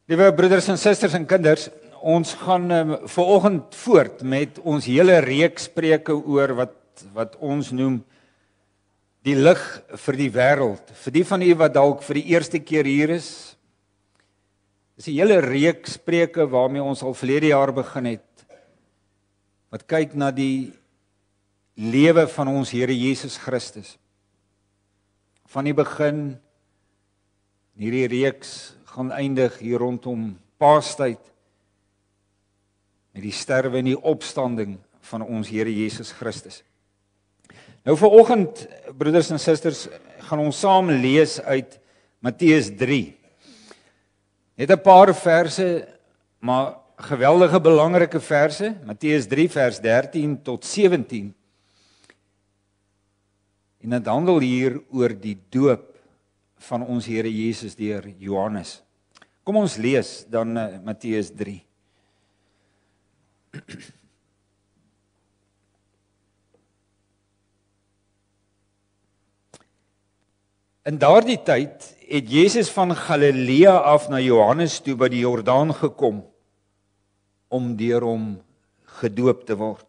Liewe broeders en susters en kinders, ons gaan vanoggend voort met ons hele reeks preke oor wat ons noem die lig vir die wêreld. Vir die van u wat dalk vir die eerste keer hier is, is 'n hele reeks preke waarmee ons al verlede jaar begin het. Wat kyk na die lewe van ons Here Jesus Christus. Van die begin, hierdie reeks gaan eindig hier rondom Paastyd met die sterwe en die opstanding van ons Here Jesus Christus. Nou vanoggend, broeders en susters, gaan ons saam lees uit Matteus 3. Net 'n paar verse, maar geweldige belangrike verse. Matteus 3 vers 13 tot 17. En dit handel hier oor die doop van ons Here Jesus deur Johannes. Kom ons lees dan Matteus 3. In daardie tyd het Jesus van Galilea af na Johannes toe by die Jordaan gekom om deur hom gedoop te word.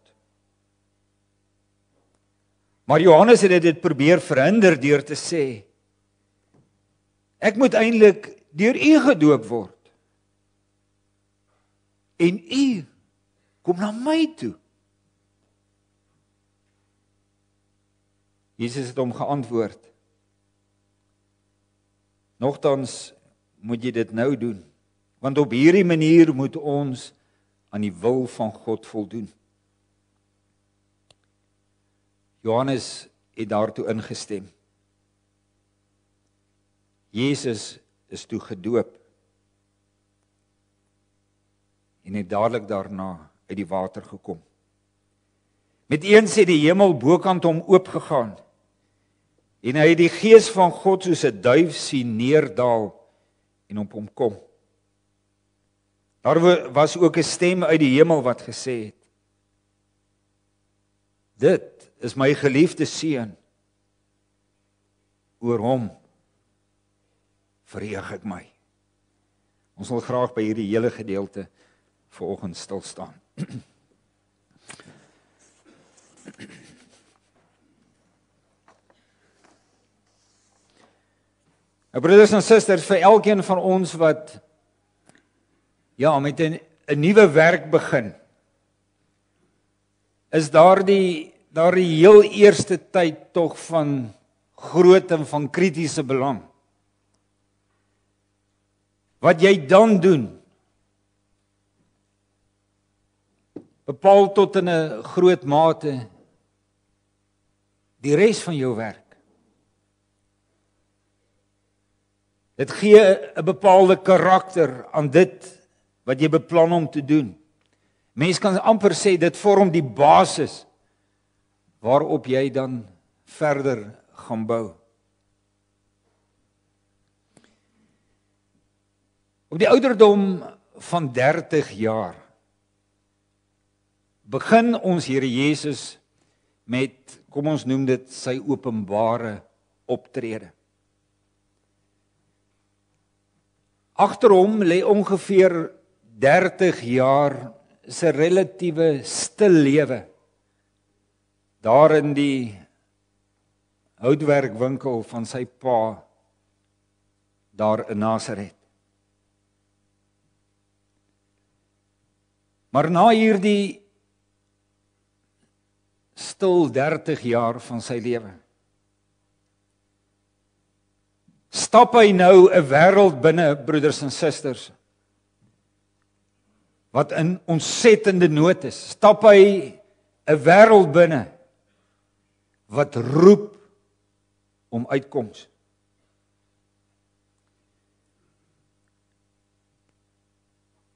Maar Johannes het dit probeer verhinder deur te sê: ek moet eintlik deur u gedoop word. En u kom na my toe. Jesus het hom geantwoord: nogtans moet jy dit nou doen, want op hierdie manier moet ons aan die wil van God voldoen. Johannes het daartoe ingestem. Jesus is toe gedoop en het dadelik daarna uit die water gekom. Met eens het die hemel bokant hom oopgegaan en hy het die Gees van God soos 'n duif sien neerdaal en op hom kom. Daar was ook 'n stem uit die hemel wat gesê het: dit is my geliefde seun, oor hom verheug ek my. Ons wil graag by hierdie hele gedeelte vanoggend stil staan. Nou broeders en susters, vir elkeen van ons wat met 'n nuwe werk begin, is daardie heel eerste tyd tog van groot en van kritiese belang. Wat jy dan doen, bepaal tot in 'n groot mate die res van jou werk. Dit gee 'n bepaalde karakter aan dit wat jy beplan om te doen. Mens kan amper sê dit vorm die basis waarop jy dan verder gaan bou. Op die ouderdom van 30 jaar begin ons Here Jesus met, kom ons noem dit, sy openbare optrede. Agter hom lê ongeveer 30 jaar se relatiewe stil lewe daar in die houtwerkwinkel van sy pa daar in Nasaret. Maar na hierdie stil 30 jaar van sy lewe, stap hy nou 'n wêreld binne, broeders en susters, wat in ontsettende nood is. Stap hy 'n wêreld binne wat roep om uitkoms.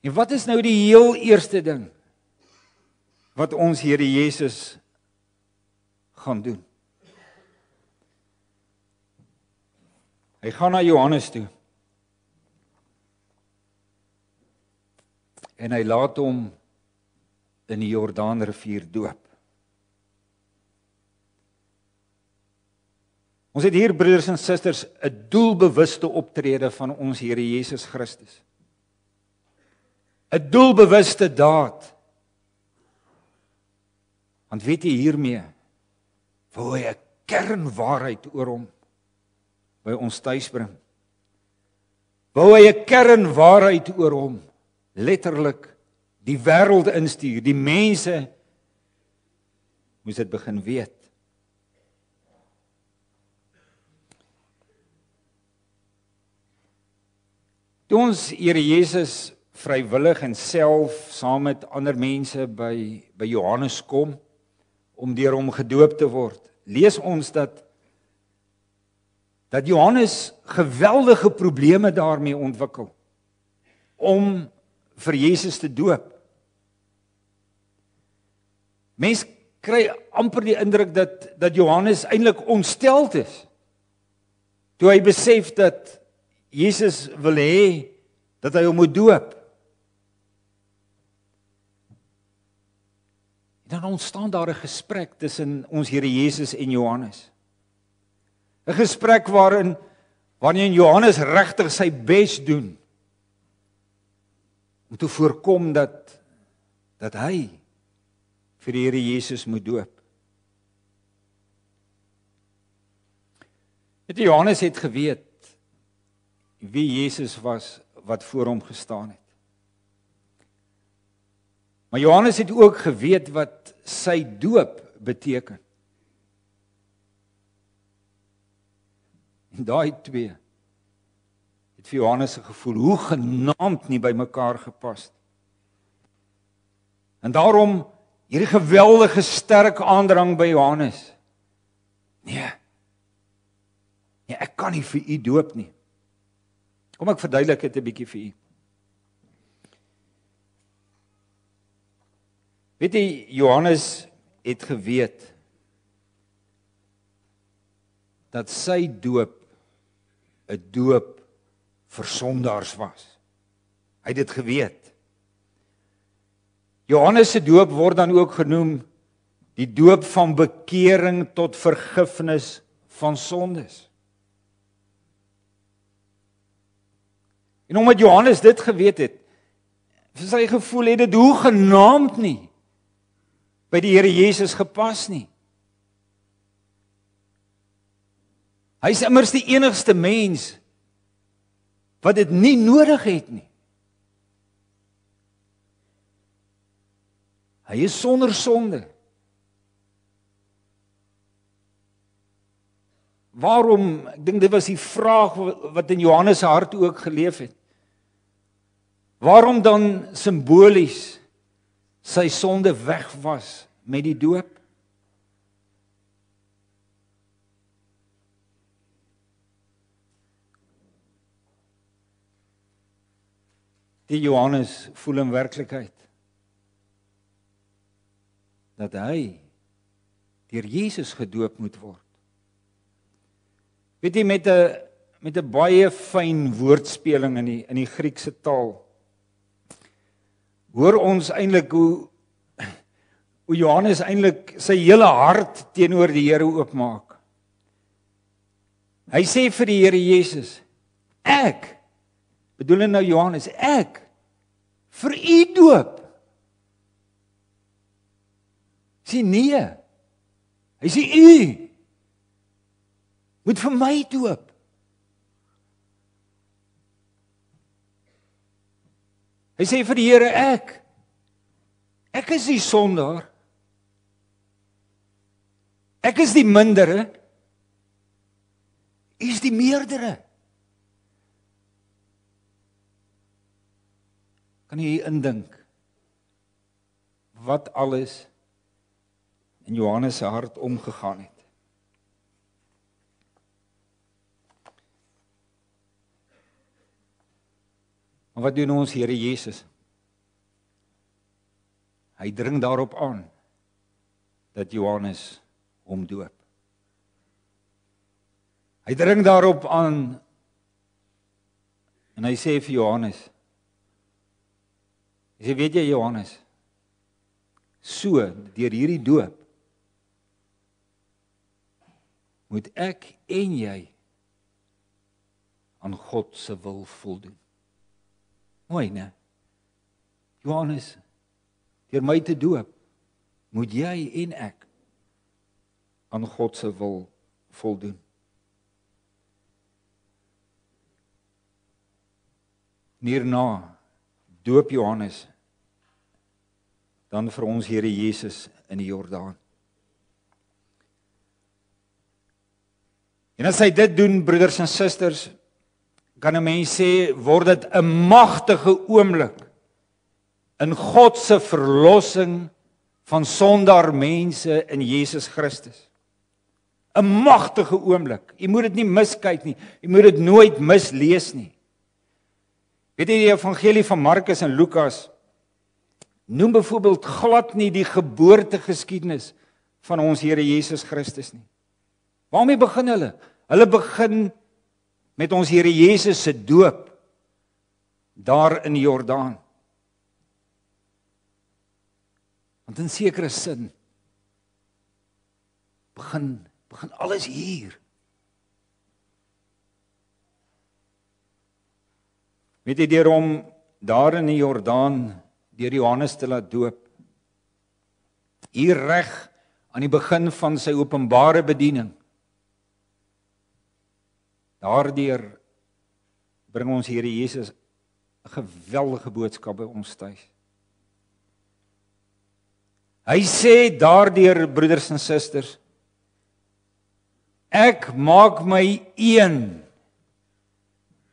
En wat is nou die heel eerste ding wat ons Here Jesus gaan doen? Hy gaan na Johannes toe en hy laat hom in die Jordaanrivier doop. Ons het hier, broeders en susters, 'n doelbewuste optrede van ons Here Jesus Christus. 'n doelbewuste daad. Want weet jy hiermee, wou hy 'n kernwaarheid oor hom by ons tuis bring. Wou hy 'n kernwaarheid oor hom, letterlik die wêreld instuur, die mense moes dit begin weet. Toe ons Here Jesus vrywillig en self saam met ander mense by Johannes kom om deur hom gedoop te word, lees ons dat Johannes geweldige probleme daarmee ontwikkel om vir Jesus te doop. Mens kry amper die indruk dat Johannes eintlik ontsteld is toe hy besef dat Jesus wil hê dat hy hom moet doop. Dan ontstaan daar 'n gesprek tussen ons Here Jesus en Johannes. 'n Gesprek waarin Johannes regtig sy bes doen om te voorkom dat hy vir die Here Jesus moet doop. Johannes het geweet wie Jesus was wat voor hom gestaan het. Maar Johannes het ook geweet wat sy doop beteken. En daai twee het vir Johannes 'n gevoel hoe genaamd nie by mekaar gepas. En daarom hierdie geweldige sterk aandrang by Johannes. Nee, ek kan nie vir u doop nie. Kom ek verduidelik dit 'n bietjie vir u. Weet jy, Johannes het geweet dat sy doop 'n doop vir sondaars was. Hy het dit geweet. Johannes se doop word dan ook genoem die doop van bekering tot vergifnis van sondes. En omdat Johannes dit geweet het, vir sy gevoel het dit hoegenaamd nie by die Here Jesus gepas nie. Hy is immers die enigste mens wat dit nie nodig het nie. Hy is sonder sonde. Waarom, ek dink dit was die vraag wat in Johannes se hart ook geleef het. Waarom dan simbolies sy sonde wegwas met die doop? Die Johannes voel in werklikheid dat hy deur Jesus gedoop moet word. Weet jy, met 'n baie fyn woordspeling in die Griekse taal, hoor ons eintlik hoe Johannes eintlik sy hele hart teenoor die Here oopmaak. Hy sê vir die Here Jesus, ek, bedoel nou Johannes, ek, vir u doop. Sê nee, hy sê u, moet vir my doop. Hy sê vir die Here, ek is die sondaar. Ek is die mindere. U is die meerdere. Kan jy hier indink wat alles in Johannes se hart omgegaan het? Maar wat doen ons Here Jesus? Hy dring daarop aan dat Johannes hom doop. Hy dring daarop aan en hy sê vir Johannes, hy sê, weet jy Johannes, so deur hierdie doop moet ek en jy aan God se wil voldoen. Mooi, né? Johannes, deur my te doop, moet jy en ek aan God se wil voldoen. Hierna doop Johannes dan vir ons Here Jesus in die Jordaan. En as hy dit doen, broeders en susters, kan 'n mens sê, word dit 'n magtige oomblik in God se verlossing van sondaar mense in Jesus Christus. 'n Magtige oomblik. Jy moet dit nie miskyk nie. Jy moet dit nooit mislees nie. Weet jy, die evangelie van Markus en Lukas noem byvoorbeeld glad nie die geboortegeskiedenis van ons Here Jesus Christus nie. Waarmee begin hulle? Hulle begin met ons Here Jesus se doop daar in die Jordaan. Want in sekere sin begin alles hier. Weet jy, deur hom daar in die Jordaan deur Johannes te laat doop, hier reg aan die begin van sy openbare bediening, daardeur bring ons Here Jesus 'n geweldige boodskap by ons tuis. Hy sê daardeur, broeders en susters, ek maak my een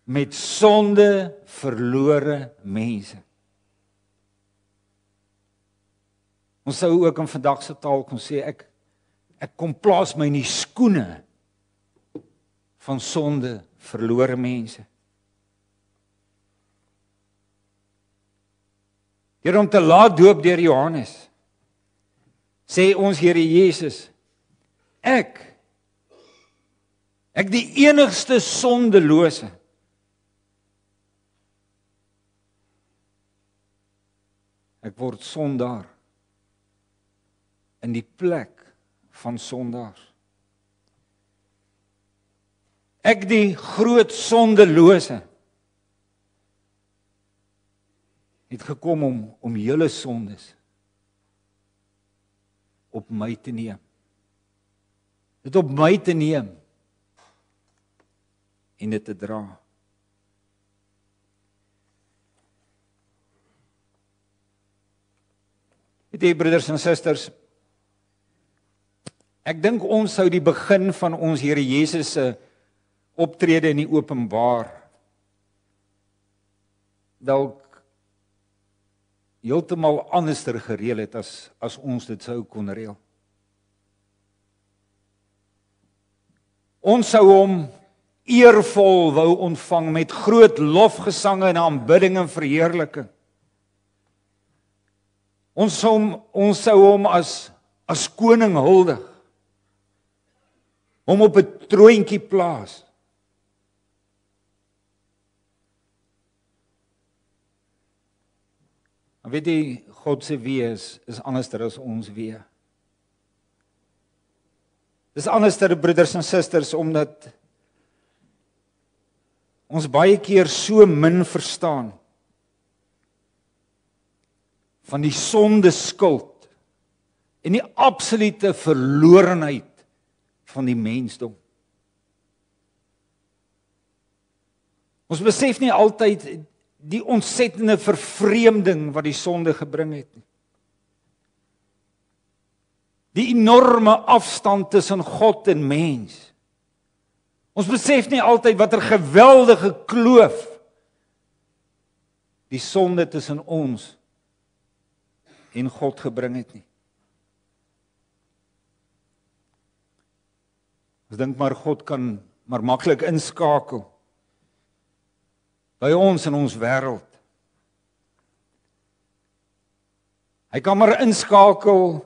met sonde verlore mense. Ons sou ook in vandag se taal kon sê, ek kom plaas my in die skoene van sonde verlore mense. Deur hom te laat doop deur Johannes, sê ons Here Jesus, ek die enigste sondelose, ek word sondaar in die plek van sondaars. Ek die groot sondelose het gekom om julle sondes op my te neem. Dit op my te neem en dit te dra. Weet jy, broeders en susters, ek dink ons sou die begin van ons Here Jesus se optrede in die openbaar dalk heeltemal anderster gereël het as ons dit sou kon reël. Ons sou hom eervol wou ontvang met groot lofgesange en aanbidding en verheerliking. Ons sou hom as koning huldig, hom op 'n troontjie plaas. En weet jy, God se weë is anderster as ons weë. Dis anderster, broeders en susters, omdat ons baie keer so min verstaan van die sonde skuld en die absolute verlorenheid van die mensdom. Ons besef nie altyd die ontsettende vervreemding wat die sonde gebring het nie. Die enorme afstand tussen God en mens. Ons besef nie altyd watter geweldige kloof die sonde tussen ons en God gebring het nie. Ons dink maar God kan maar maklik inskakel by ons in ons wêreld. Hy kan maar inskakel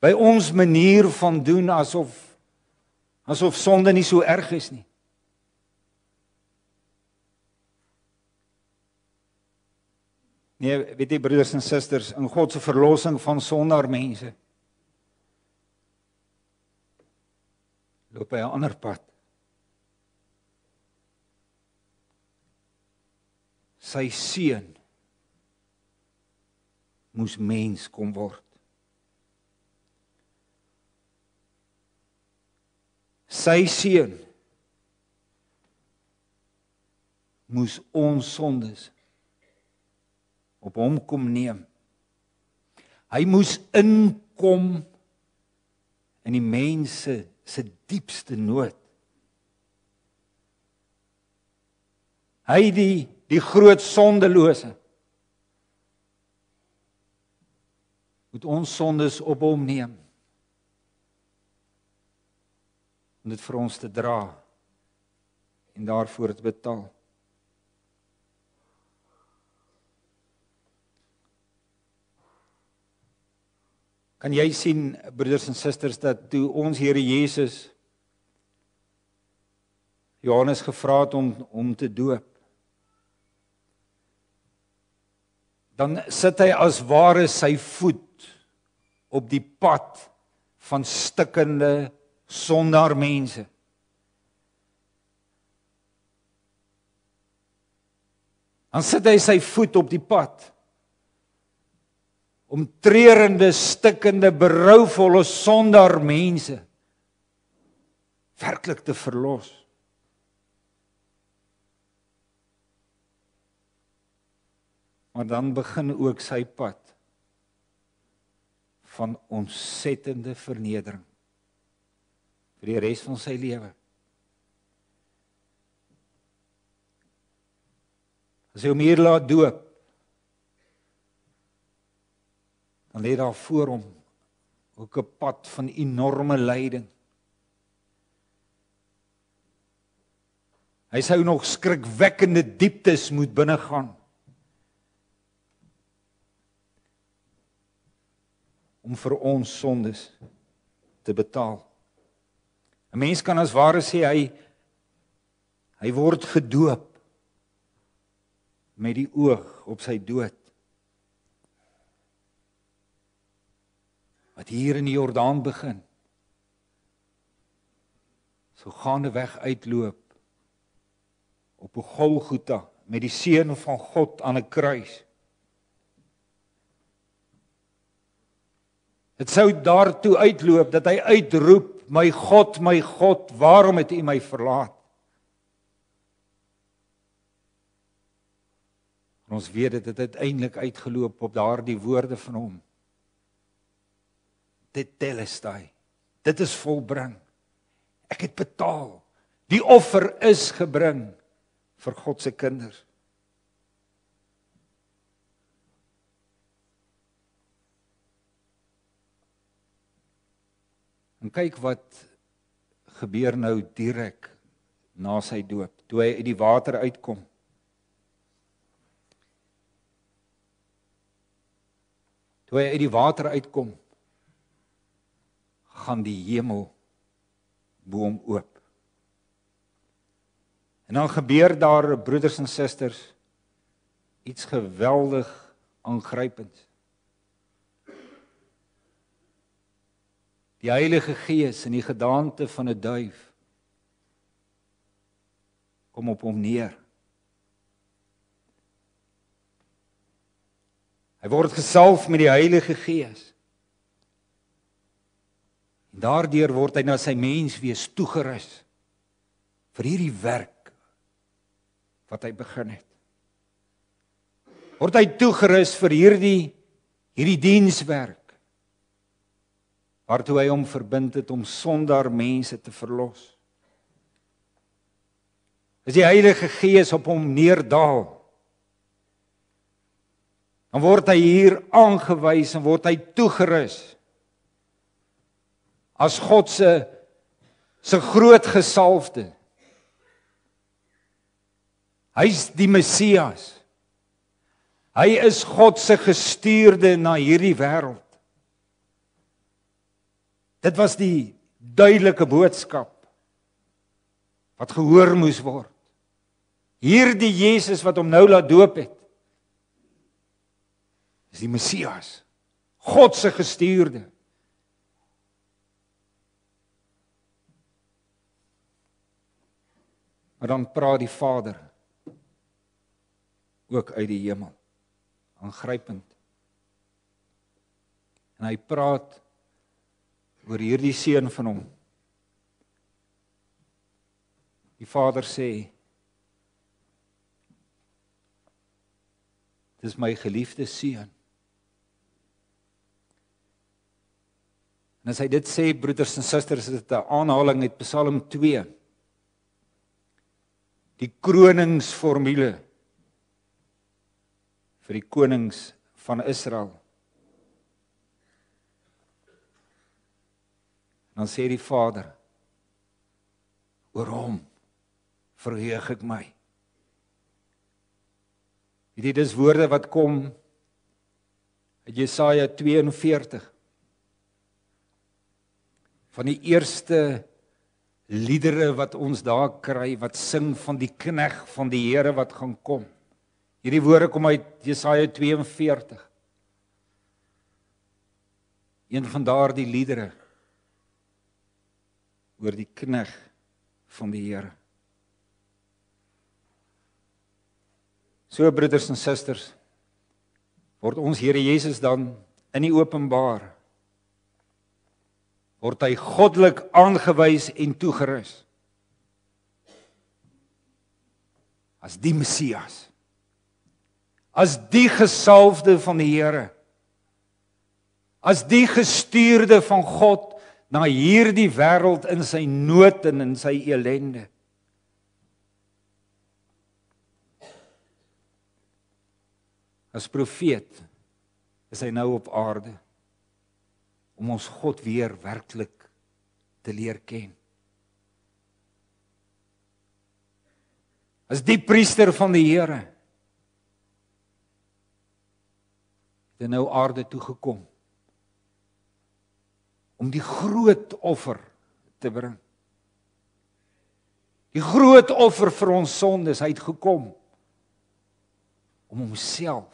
by ons manier van doen asof sonde nie so erg is nie. Nee, weet jy, broeders en susters, in God se verlossing van sondaar mense loop hy 'n ander pad. Sy seun moes mens kom word. Sy seun moes ons sondes op hom kom neem. Hy moes inkom in die mense se diepste nood. Hy die groot sondelose moet ons sondes op hom neem om dit vir ons te dra en daarvoor te betaal. Kan jy sien, broeders en susters, dat toe ons Here Jesus Johannes gevra het om te doop, dan sit hy as ware sy voet op die pad van stikkende sondaarmense. Dan sit hy sy voet op die pad om treurende, stikkende, berouvolle sondaarmense werklik te verlos. Maar dan begin ook sy pad van ontsettende vernedering vir die res van sy lewe. As hy hom hier laat doop, dan lê daar voor hom ook 'n pad van enorme lyding. Hy sou nog skrikwekkende dieptes moet binnegaan om vir ons sondes te betaal. 'n Mens kan as ware sê hy word gedoop met die oog op sy dood. Wat hier in die Jordaan begin, so gaandeweg uitloop op 'n Golgotha met die seun van God aan 'n kruis. Dit sou daartoe uitloop dat hy uitroep, my God, waarom het U my verlaat? En ons weet dit het uiteindelik uitgeloop op daardie woorde van hom. Dit telestai, dit is volbring. Ek het betaal. Die offer is gebring vir God se kinders. En kyk wat gebeur nou direk na sy doop, toe hy uit die water uitkom. Toe hy uit die water uitkom, gaan die hemel bo hom oop. En dan gebeur daar, broeders en susters, iets geweldig aangrypends. Die Heilige Gees in die gedaante van 'n duif kom op hom neer. Hy word gesalf met die Heilige Gees. En daardeur word hy na sy menswees toegerus vir hierdie werk wat hy begin het. Word hy toegerus vir hierdie dienswerk waartoe hy hom verbind het om sondaar mense te verlos. As die Heilige Gees op hom neerdaal, dan word hy hier aangewys en word hy toegerus as God se groot gesalfde. Hy's die Messias. Hy is God se gestuurde na hierdie wêreld. Dit was die duidelike boodskap wat gehoor moes word. Hierdie Jesus wat hom nou laat doop het, is die Messias, God se gestuurde. Maar dan praat die Vader ook uit die hemel, aangrypend. En hy praat oor hierdie seun van hom. Die Vader sê, dis my geliefde seun. En as hy dit sê, broeders en susters, is dit 'n aanhaling uit Psalm 2. Die kroningsformule vir die konings van Israel. Dan sê die Vader, oor hom verheug ek my. Weet jy, dis woorde wat kom uit Jesaja 42. Van die eerste liedere wat ons daar kry, wat sing van die knegg van die Here wat gaan kom. Hierdie woorde kom uit Jesaja 42. Een van daardie liedere oor die knegg van die Here. So broeders en susters, word ons Here Jesus dan in die openbaar, word hy goddelik aangewys en toegerus as die Messias, as die gesalfde van die Here, as die gestuurde van God na hierdie wêreld in sy nood en in sy elende. As profeet is hy nou op aarde om ons God weer werklik te leer ken. As die priester van die Here het hy nou aarde toe gekom om die groot offer te bring. Die groot offer vir ons sondes, hy het gekom om homself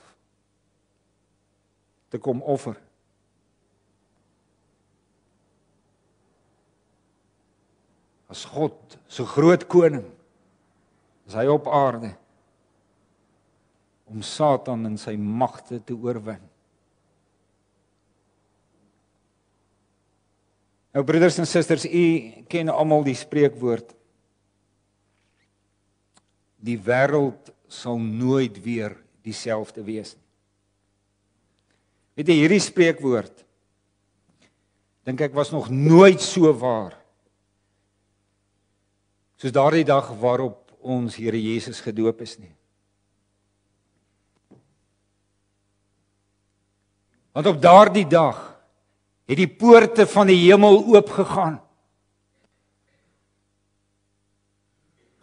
te kom offer. As God, so groot koning, is hy op aarde om Satan en sy magte te oorwin. Nou broeders en susters, u ken almal die spreekwoord. Die wêreld sal nooit weer dieselfde wees nie. Weet jy, hierdie spreekwoord, dink ek was nog nooit so waar, soos daardie dag waarop ons Here Jesus gedoop is nie. Want op daardie dag het die poorte van die hemel oopgegaan.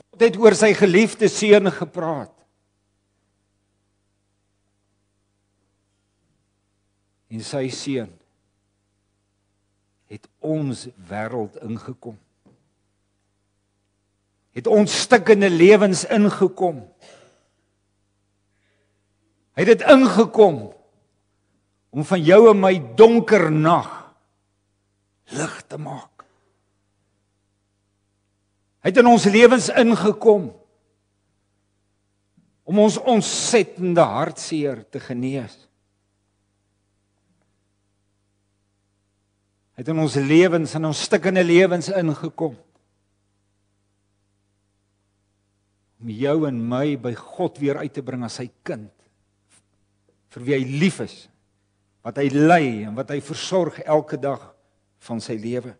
God het oor sy geliefde seun gepraat. En sy seun het ons wêreld ingekom. Het ons stikkende lewens ingekom. Hy het dit ingekom om van jou en my donker nag lig te maak. Hy het in ons lewens ingekom om ons ontsettende hartseer te genees. Hy het in ons lewens, in ons stikkende lewens ingekom om jou en my by God weer uit te bring as sy kind, vir wie hy lief is, wat hy lei en wat hy versorg elke dag van sy lewe.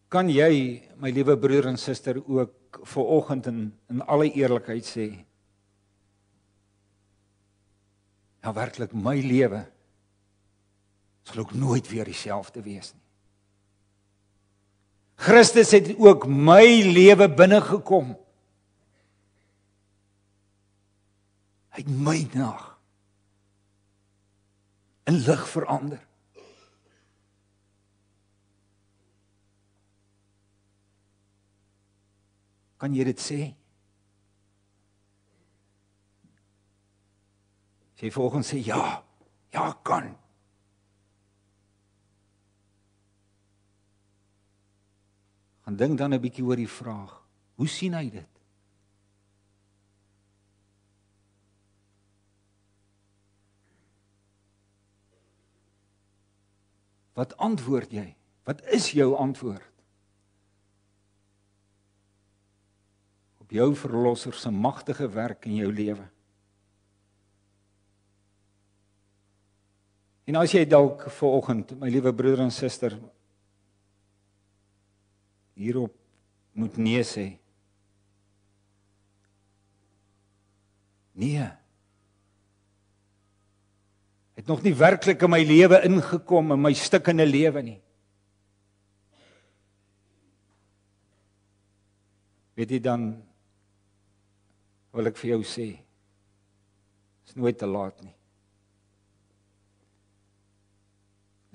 Kan jy, my liewe broer en suster, ook vanoggend in alle eerlikheid sê, ja werklik, my lewe sal ook nooit weer dieselfde wees nie. Christus het ook my lewe binnegekom. Hy het my nag in lig verander. Kan jy dit sê? As jy volgens sê, ja kan. Gaan dink dan 'n bietjie oor die vraag, hoe sien hy dit? Wat antwoord jy? Wat is jou antwoord? Op jou verlosser se magtige werk in jou lewe. En as jy dalk vanoggend, my liewe broeder en suster, hierop moet nee sê. Nee. Het nog nie werklik in my lewe ingekom, in my stikkende lewe nie. Weet jy, dan wil ek vir jou sê, is nooit te laat nie.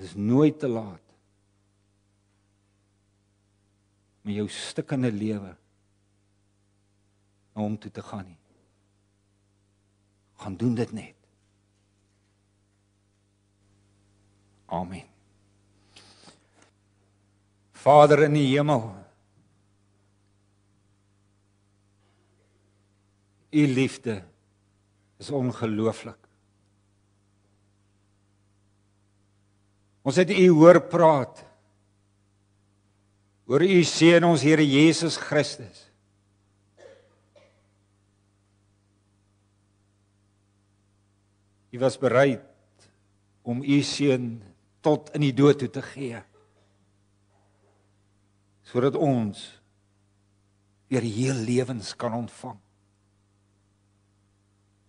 Dis nooit te laat met jou stikkende lewe om toe te gaan nie. Gaan doen dit net. Amen. Vader in die hemel, U liefde is ongelooflik. Ons het U hoor praat oor U seun, ons Here Jesus Christus. U was bereid om U seun tot in die dood toe te gee, sodat ons weer heel lewens kan ontvang.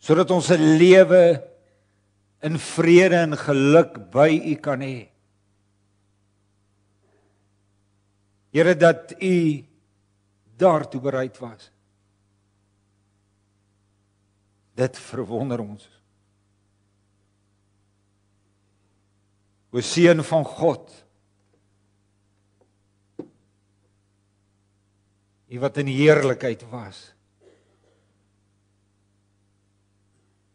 Sodat ons 'n lewe in vrede en geluk by U kan hê. Here, dat U daartoe bereid was. Dit verwonder ons. O Seun van God, U wat in heerlikheid was.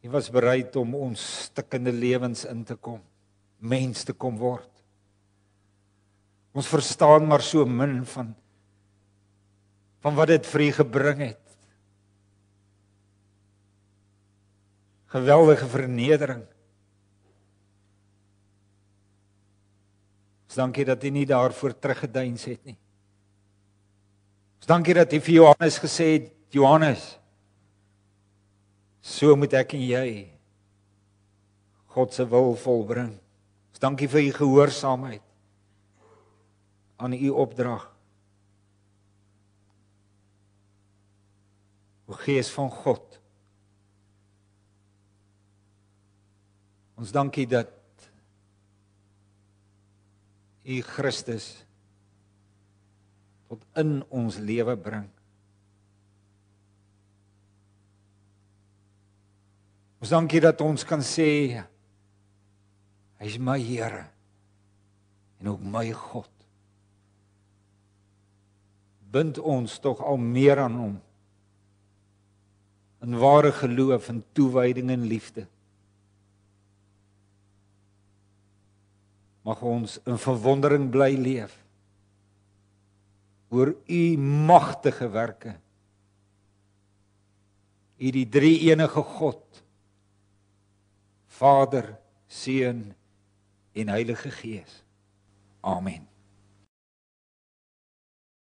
U was bereid om ons stikkende lewens in te kom, mens te kom word. Ons verstaan maar so min van wat dit vir U gebring het. Geweldige vernedering. Ons dankie dat U nie daarvoor teruggedeins het nie. Ons dankie dat U vir Johannes gesê het, Johannes, so moet ek en jy God se wil volbring. Ons dankie vir U gehoorsaamheid aan U opdrag. O Gees van God, ons dankie dat U Christus tot in ons lewe bring. Ons dankie dat ons kan sê, Hy is my Here en ook my God. Bind ons tog al meer aan Hom, in ware geloof en toewyding en liefde. Mag ons in verwondering bly leef oor U magtige werke. U die drie-enige God, Vader, Seun en Heilige Gees. Amen.